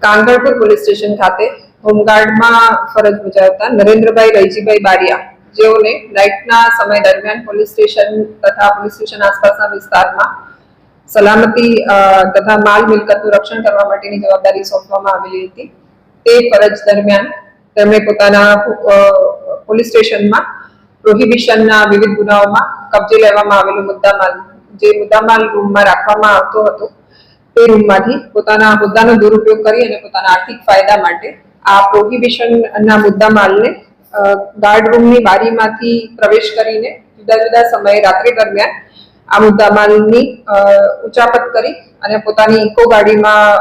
કાંગળપુર police station ખાતે હોમગાર્ડમાં ફરજ બજાવતા નરેન્દ્રભાઈ રૈજીભાઈ બારિયા, જેઓને નાઇટના સમય દરમિયાન પોલીસ સ્ટેશન તથા પોલીસ સ્ટેશન આસપાસના વિસ્તારમાં સલામતી તથા માલ મિલકતનું રક્ષણ કરવા માટેની જવાબદારી સોંપવામાં આવેલી હતી. તે ફરજ દરમિયાન તેમણે પોતાના પોલીસ સ્ટેશનમાં પ્રોહિબિશનના વિવિધ ગુનાઓમાં કબજે લેવામાં આવેલો મુદ્દામાલ, જે મુદ્દામાલ રૂમમાં રાખવામાં આવતો હતો, તે રૂમમાંથી પોતાના હોદ્દાનો દુરુપયોગ કરી અને પોતાના આર્થિક ફાયદા માટે આ પ્રોહિબિશનના મુદ્દામાલને ગાર્ડ રૂમની બારીમાંથી પ્રવેશ કરીને જુદા જુદા સમયે રાત્રિ દરમિયાન આ મુદ્દામાલની ઉચાપત કરી અને પોતાની ઇકો ગાડીમાં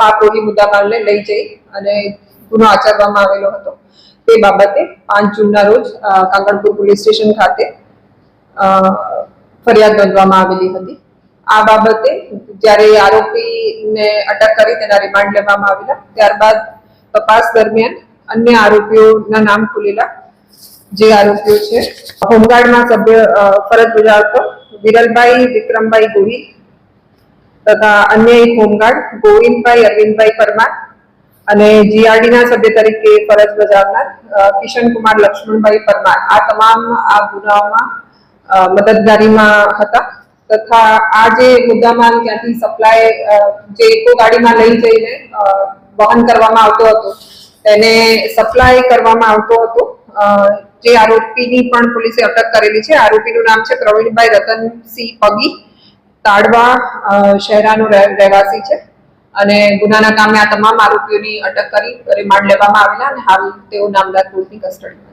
આ મુદ્દામાલને લઈ જઈ અને ગુનો આચરવામાં આવેલો હતો. તે બાબતે 5 જૂનના રોજ કાંગળપુર પોલીસ સ્ટેશન ખાતે ફરિયાદ નોંધવામાં આવેલી હતી. આ બાબતે જ્યારે આરોપીને અટક કરી તેના રિમાન્ડ લેવામાં આવેલા, ત્યારબાદ તપાસ દરમિયાન અન્ય આરોપીઓના નામ ખુલેલા. જે આરોપીઓ છે હોમગાર્ડમાં ફરજ બજાવતો વિરલભાઈ વિક્રમભાઈ ગોહિલ તથા અન્ય એક હોમગાર્ડ ગોવિંદભાઈ અરવિંદભાઈ પરમાર અને જીઆરડીના સભ્ય તરીકે ફરજ બજાવનાર કિશનકુમાર લક્ષ્મણભાઈ પરમાર, આ તમામ આ ગુનાઓમાં મદદગારીમાં હતા. તથા આ જે મુદ્દામાલ ત્યાંથી સપ્લાય જે ઇકો ગાડીમાં લઈ જઈને વહન કરવામાં આવતો હતો તેને સપ્લાય કરવામાં આવતો હતો. જે આરોપીની પણ પોલીસે અટક કરેલી છે. આરોપીનું નામ છે પ્રવીણભાઈ રતનસિંહ પગી, તાડવા શહેરાનો રહેવાસી છે અને ગુનાના કામે આ તમામ આરોપીઓની અટક કરી રિમાન્ડ લેવામાં આવેલા અને હાલ તેઓ નામદાર કોર્ટની કસ્ટડીમાં.